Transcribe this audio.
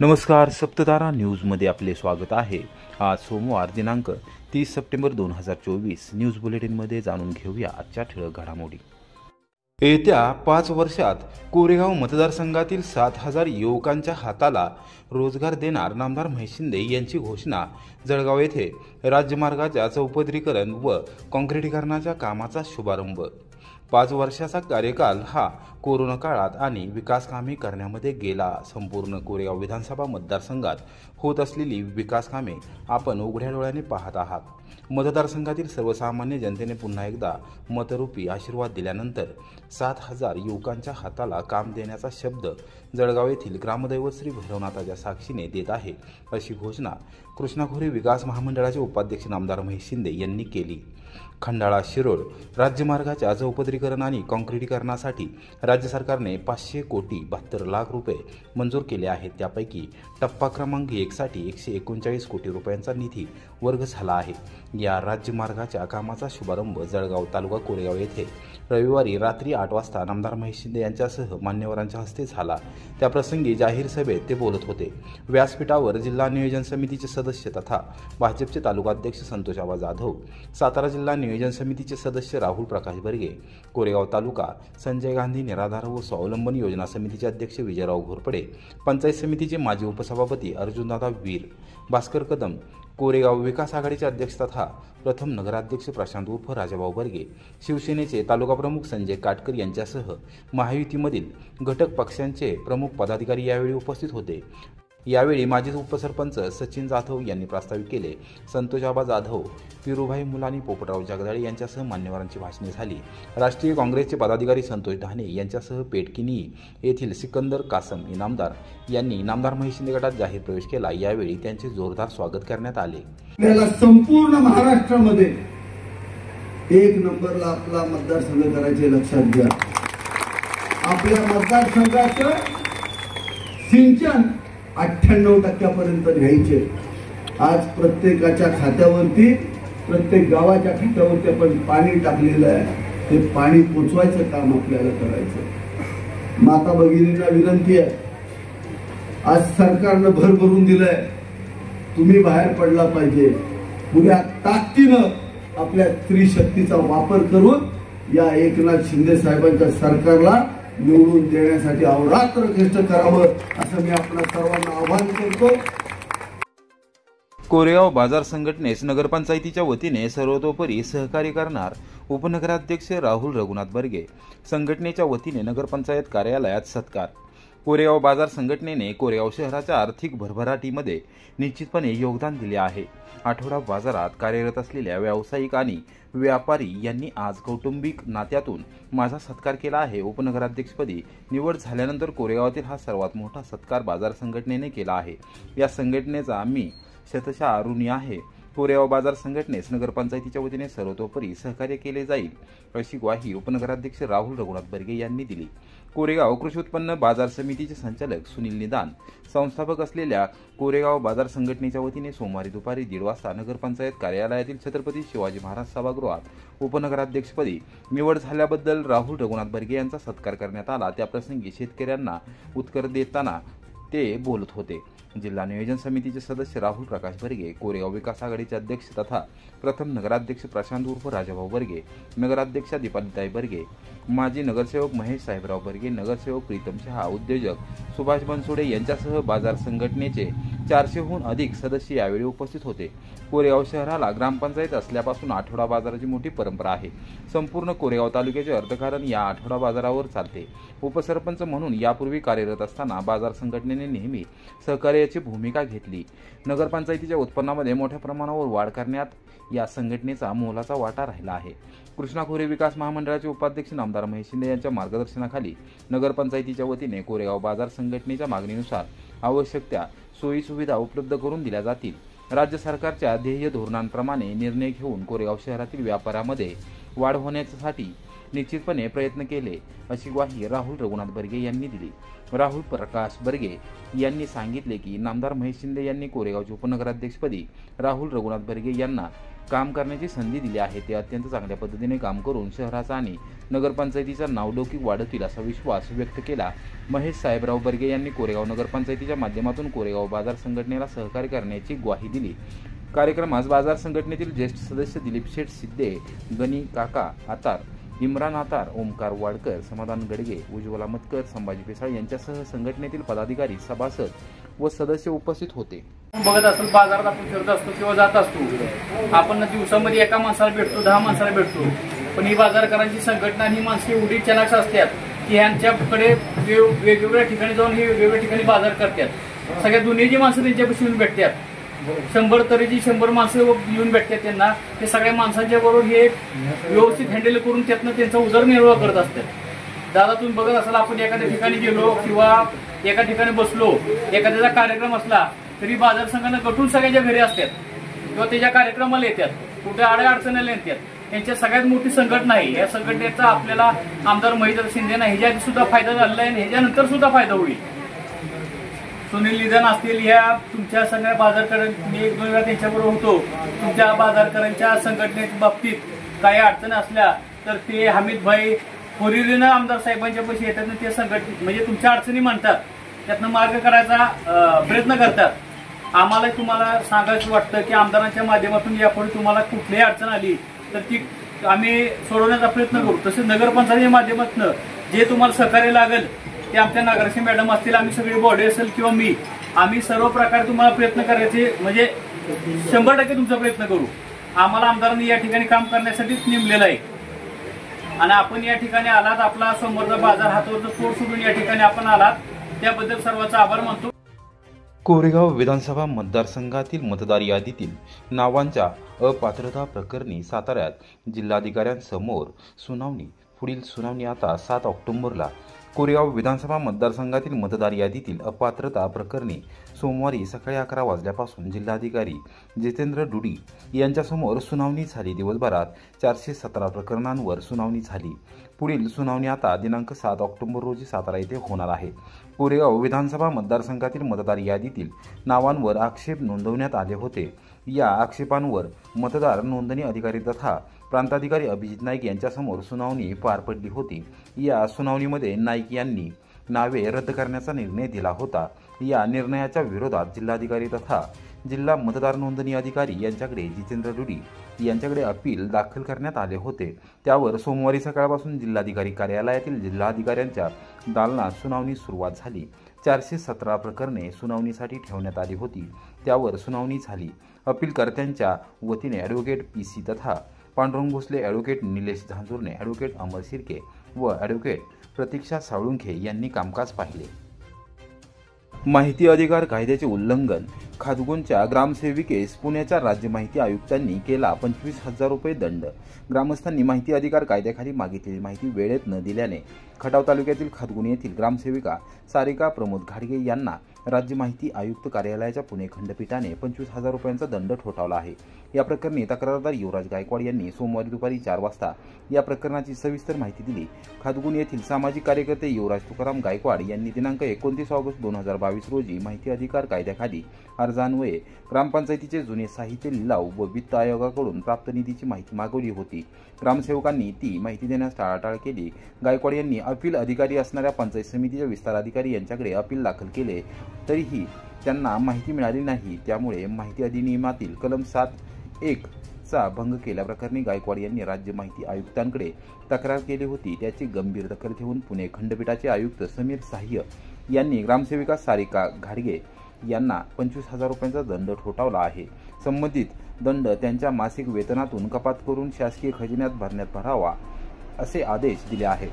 नमस्कार, सप्ततारा न्यूजमध्ये आपले स्वागत आहे। आज सोमवार दिनांक 30 सप्टेंबर 2024 न्यूज बुलेटिनमध्ये जाणून घेऊया आजच्या ठळक घडामोडी। येत्या 5 वर्षात कोरेगाव मतदारसंघातील 7000 युवकांच्या हाताला रोजगार देणार नामदार महेश शिंदे यांची घोषणा। जळगाव येथे राज्यमार्गाच्या चौपदरीकरण व काँक्रिटीकरणाच्या कामाचा शुभारंभ। 5 वर्षाचा कार्यकाल हा कोरोना काळात आणि विकास कामे करण्यामध्ये गेला। संपूर्ण कोरेगाव विधानसभा मतदारसंघात होत असलेली विकास कामे आपण उघड्या डोळ्याने पाहत आहात। मतदारसंघातील सर्वसामान्य जनतेने पुन्हा एकदा मतरूपी आशीर्वाद दिल्यानंतर 7000 युवकांच्या हाताला काम देण्याचा शब्द जळगाव येथील ग्रामदैवत श्री भैरवनाथाच्या साक्षीने देत आहे, अशी घोषणा कृष्णा खोरे विकास महामंडळाचे उपाध्यक्ष नामदार महेश शिंदे यांनी केली। खंडाळा शिरोळ राज्यमार्गाच्या चौपदरीकरण आणि काँक्रिटीकरणासाठी राज्य सरकारने 500 कोटी 72 लाख रुपये मंजूर केले आहेत। त्यापैकी टप्पा क्रमांक 1 साठी 139 कोटी रुपयांचा निधी वर्ग झाला आहे। या राज्यमार्गाच्या कामाचा शुभारंभ जळगाव तालुका कोरेगाव येथे रविवारी रात्री 8 वाजता नामदार महेश शिंदे यांच्यासह मान्यवरांच्या हस्ते झाला। त्याप्रसंगी जाहीर सभेत ते बोलत होते। व्यासपीठावर जिल्हा नियोजन समितीचे सदस्य तथा भाजपचे तालुकाध्यक्ष संतोष आबा जाधव, सातारा जिल्हा नियोजन समितीचे सदस्य राहुल प्रकाश बर्गे, कोरेगाव तालुका संजय गांधी निराधार व स्वावलंबन योजना समितीचे अध्यक्ष विजयराव घोरपडे, पंचायत समितीचे माजी उपसभापती अर्जुनदादा वीर, भास्कर कदम, कोरेगाव विकास आघाडीचे अध्यक्ष तथा प्रथम नगराध्यक्ष प्रशांत उर्फ राजाभाऊ बर्गे, शिवसेनेचे तालुका प्रमुख संजय काटकर यांच्यासह महायुतीमधील घटक पक्षांचे प्रमुख पदाधिकारी यावेळी उपस्थित होते। यावेळी माजी उपसरपंच सचिन जाधव यांनी प्रास्ताविक केले। संतोष आबा जाधव, पिरुभाई मुलानी, पोपटराव जगदाळे यांच्यासह मान्यवरांची भाषणे झाली। राष्ट्रीय काँग्रेसचे पदाधिकारी संतोष ढाणे यांच्यासह पेटकिनी येथील सिकंदर कासम इनामदार यांनी नामदार महेश शिंदे गटात जाहीर प्रवेश केला। यावेळी त्यांचे जोरदार स्वागत करण्यात आले। संपूर्ण महाराष्ट्रामध्ये 1 नंबरला आपला मतदारसंघ करायचे लक्षात घ्या। आपल्या मतदारसंघाचं सिंचन 98% घ्यायचे। आज प्रत्येकाच्या खात्यावरती, प्रत्येक गावाच्या खात्यावरती आपण पाणी टाकलेलं आहे। ते पाणी पोचवायचं काम आपल्याला करायचं। माता भगिनींना विनंती आहे, आज सरकारनं भर भरून दिलंय, तुम्ही बाहेर पडला पाहिजे। पुऱ्या ताकदीनं आपल्या स्त्री शक्तीचा वापर करून या एकनाथ शिंदे साहेबांच्या सरकारला निवडून देण्यासाठी अहोरात्र कष्ट करावं, असं मी आपल्या सर्वांना आवाहन करतो। कोरेगाव बाजार संघटनेस नगरपंचायतीच्या वतीने सर्वतोपरी सहकार्य करणार उपनगराध्यक्ष राहुल रघुनाथ बर्गे। संघटनेच्या वतीने नगरपंचायत कार्यालयात सत्कार। कोरेगाव बाजार संघटनेने कोरेगाव शहराच्या आर्थिक भरभराटीमध्ये निश्चितपणे योगदान दिले आहे। आठवडा बाजारात कार्यरत असलेल्या व्यावसायिक आणि व्यापारी यांनी आज कौटुंबिक नात्यातून माझा सत्कार केला आहे। उपनगराध्यक्षपदी निवड झाल्यानंतर कोरेगावातील हा सर्वात मोठा सत्कार बाजार संघटनेने केला आहे। या संघटनेचा मी शतशः ऋणी आहे। कोरेगाव बाजार संघटनेस नगरपंचायतीच्या वतीने सर्वतोपरी सहकार्य केले जाईल, अशी ग्वाही उपनगराध्यक्ष राहुल रघुनाथ बर्गे यांनी दिली। कोरेगाव कृषी उत्पन्न बाजार समितीचे संचालक सुनील निदान, संस्थापक असलेल्या कोरेगाव बाजार संघटनेच्या वतीने सोमवारी दुपारी 1:30 वाजता नगरपंचायत कार्यालयातील छत्रपती शिवाजी महाराज सभागृहात उपनगराध्यक्षपदी निवड झाल्याबद्दल राहुल रघुनाथ बर्गे यांचा सत्कार करण्यात आला। त्याप्रसंगी शेतकऱ्यांना उत्तर देताना ते बोलत होते। जिल्हा नियोजन समितीचे सदस्य राहुल प्रकाश बर्गे, कोरेगाव विकास आघाडीचे अध्यक्ष तथा प्रथम नगराध्यक्ष प्रशांत उर्फ राजाभाऊ बर्गे, नगराध्यक्षा दीपालीताई बर्गे, माजी नगरसेवक महेश साहेबराव बर्गे, नगरसेवक प्रीतम शहा, उद्योजक सुभाष बनसोडे यांच्यासह बाजार संघटनेचे 400हून अधिक सदस्य यावेळी उपस्थित होते। कोरेगाव शहराला ग्रामपंचायत असल्यापासून आठवडा बाजाराची मोठी परंपरा आहे। संपूर्ण कोरेगाव तालुक्याचे अर्थकारण या आठवडा बाजारावर चालते। उपसरपंच म्हणून यापूर्वी कार्यरत असताना बाजार संघटनेने नेहमी सहकार्याची भूमिका घेतली। नगरपंचायतीच्या उत्पन्नामध्ये मोठ्या प्रमाणावर वाढ करण्यात या संघटनेचा मोलाचा वाटा राहिला आहे। कृष्णा खोरे विकास महामंडळाचे उपाध्यक्ष नामदार महेश शिंदे यांच्या मार्गदर्शनाखाली नगरपंचायतीच्या वतीने कोरेगाव बाजार संघटनेच्या मागणीनुसार आवश्यक त्या सोयी सुविधा उपलब्ध करून दिल्या जातील। राज्य सरकारच्या ध्येय धोरणांप्रमाणे निर्णय घेऊन कोरेगाव शहरातील व्यापारामध्ये वाढ होण्यासाठी निश्चितपणे प्रयत्न केले, अशी ग्वाही राहुल रघुनाथ बर्गे यांनी दिली। राहुल प्रकाश बर्गे यांनी सांगितले की नामदार महेश शिंदे यांनी कोरेगावच्या उपनगराध्यक्षपदी राहुल रघुनाथ बर्गे यांना काम करण्याची संधी दिली आहे. ते अत्यंत चांगल्या पद्धतीने काम करून शहराचा आणि नगरपंचायतीचा नावलौकिक वाढवतील असा विश्वास व्यक्त केला. महेश साहेबराव बर्गे यांनी कोरेगाव नगरपंचायतीच्या माध्यमातून कोरेगाव बाजार संघटनेला सहकार्य करण्याची ग्वाही दिली. कार्यक्रमास बाजार संघटनेतील ज्येष्ठ सदस्य दिलीप शेठ सिद्धे, गणी काका आतार, इम्रान आतार, ओमकार वाडकर, समाधान गडगे, उज्ज्वला मतकर, संभाजी पेसाळ यांच्यासह संघटनेतील पदाधिकारी, सभासद व सदस्य उपस्थित होते. बघत असेल बाजारात आपण फिरत असतो किंवा जात असतो, आपण दिवसामध्ये एका माणसाला भेटतो, 10 माणसाला भेटतो. पण ही बाजारकरांची संघटना ही माणसं एवढी चलाख असतात की यांच्याकडे वेगवेगळ्या ठिकाणी जाऊन हे वेगवेगळ्या ठिकाणी बाजार करतात. सगळ्या दुनियेची माणसं त्यांच्यापाशी येऊन भेटतात. 100 तऱ्हेची 100 माणसं येऊन भेटतात त्यांना. ते सगळ्या माणसांच्या बरोबर हे व्यवस्थित हँडल करून त्यातनं त्यांचा उदरनिर्वाह करत असतात. दादा तुम्ही बघत असाल, आपण एखाद्या ठिकाणी गेलो किंवा एका ठिकाणी बसलो, एखाद्याचा कार्यक्रम असला तरी बाजार संघानं गटून सगळ्याच्या घरी असतात किंवा त्याच्या कार्यक्रमाला येतात, कुठे अडचणीला येतात. त्यांच्या सगळ्यात मोठी संघटना आहे. या संघटनेचा आपल्याला आमदार महेंद्र शिंदेना ह्याच्या आधी सुद्धा फायदा झालेला आहे आणि ह्याच्यानंतर सुद्धा फायदा होईल. सुनील निधन असतील, ह्या तुमच्या सगळ्या बाजारकरांनी मी 1-2 वेळा त्यांच्याबरोबर होतो. तुमच्या बाजारकरांच्या संघटनेच्या बाबतीत काही अडचणी असल्या तर ते हमीदभाई फोरिरीनं आमदार साहेबांच्या पैसे येतात आणि ते संघटने म्हणजे तुमच्या अडचणी मांडतात, त्यातनं मार्ग करायचा प्रयत्न करतात. आम्हाला तुम्हाला सांगायचं वाटतं की आमदारांच्या माध्यमातून यापुढे तुम्हाला कुठलीही अडचण आली तर ती आम्ही सोडवण्याचा प्रयत्न करू. तसेच नगरपंचायतीच्या माध्यमातून जे तुम्हाला सहकार्य लागेल ते आमच्या नगराध्यक्ष मॅडम असतील, आम्ही सगळी बॉडी असेल किंवा मी, आम्ही सर्व प्रकारे तुम्हाला प्रयत्न करायचे म्हणजे 100% तुमचा प्रयत्न करू. आम्हाला आमदारांनी या ठिकाणी काम करण्यासाठीच नेमलेलं आहे आणि आपण या ठिकाणी आलात, आपला समोरचा बाजार हातावरचं पोट सोडून या ठिकाणी आपण आलात, त्याबद्दल सर्वांचा आभार मानतो. कोरेगाव विधानसभा मतदारसंघातील मतदार यादीतील नावांच्या अपात्रता प्रकरणी साताऱ्यात जिल्हाधिकाऱ्यांसमोर सुनावणी. पुढील सुनावणी आता 7 ऑक्टोबरला. कोरेगाव विधानसभा मतदारसंघातील मतदार यादीतील अपात्रता प्रकरणी सोमवारी सकाळी 11 वाजल्यापासून जिल्हाधिकारी जितेंद्र डुडी यांच्यासमोर सुनावणी झाली. दिवसभरात 417 प्रकरणांवर सुनावणी झाली. पुढील सुनावणी आता दिनांक 7 ऑक्टोबर रोजी सातारा येथे होणार आहे. कोरेगाव विधानसभा मतदारसंघातील मतदार यादीतील नावांवर आक्षेप नोंदवण्यात आले होते. या आक्षेपांवर मतदार नोंदणी अधिकारी तथा प्रांताधिकारी अभिजित नाईक यांच्यासमोर सुनावणी पार पडली होती. या सुनावणीमध्ये नाईक यांनी नावे रद्द करण्याचा निर्णय दिला होता. या निर्णयाच्या विरोधात जिल्हाधिकारी तथा जिल्हा मतदार नोंदणी अधिकारी यांच्याकडे जितेंद्र डुडी यांच्याकडे अपील दाखल करण्यात आले होते. त्यावर सोमवारी सकाळपासून जिल्हाधिकारी कार्यालयातील जिल्हाधिकाऱ्यांच्या दालनात सुनावणी सुरुवात झाली. 417 प्रकरणे सुनावणीसाठी ठेवण्यात आली होती. त्यावर सुनावणी झाली. अपीलकर्त्यांच्या वतीने ॲडव्होकेट PC तथा पांडुरंग भोसले, ॲडव्होकेट निलेश झांजुर्णे, ॲडव्होकेट अमर शिर्के व ॲडव्होकेट प्रतीक्षा साळुंखे यांनी कामकाज पाहिले. माहिती अधिकार कायद्याचे उल्लंघन. खादगुंच्या ग्रामसेविकेस पुण्याच्या राज्य माहिती आयुक्तांनी केला 25,000 रुपये दंड. ग्रामस्थांनी माहिती अधिकार कायद्याखाली मागितलेली माहिती वेळेत न दिल्याने खटाव तालुक्यातील खादगुण येथील ग्रामसेविका सारिका प्रमोद घाडगे यांना राज्य माहिती आयुक्त कार्यालयाच्या पुणे खंडपीठाने 25,000 रुपयांचा दंड ठोठावला आहे. या प्रकरणी तक्रारदार युवराज गायकवाड यांनी सोमवारी दुपारी 4 वाजता या प्रकरणाची सविस्तर माहिती दिली. खादगुण येथील सामाजिक कार्यकर्ते युवराज तुकाराम गायकवाड यांनी दिनांक 29 ऑगस्ट 2022 रोजी माहिती अधिकार कायद्याखाली अर्जान्वये ग्रामपंचायतीचे जुने साहित्य लिलाव व वित्त आयोगाकडून प्राप्त निधीची माहिती मागवली होती. ग्रामसेवकांनी ती माहिती देण्यास टाळाटाळ केली. गायकवाड यांनी अपील अधिकारी असणाऱ्या पंचायत समितीच्या विस्तार अधिकारी यांच्याकडे अपील दाखल केले, तरीही त्यांना माहिती मिळाली नाही. त्यामुळे माहिती अधिनियमातील कलम 7(1) चा भंग केल्याप्रकरणी गायकवाड यांनी राज्य माहिती आयुक्तांकडे तक्रार केली होती. त्याची गंभीर दखल घेऊन पुणे खंडपीठाचे आयुक्त समीर साह्य यांनी ग्रामसेविका सारिका घाडगे यांना 25,000 रुपयांचा दंड ठोठावला आहे. संबंधित दंड त्यांच्या मासिक वेतनातून कपात करून शासकीय खजिन्यात भरण्यात भरावा असे आदेश दिले आहेत.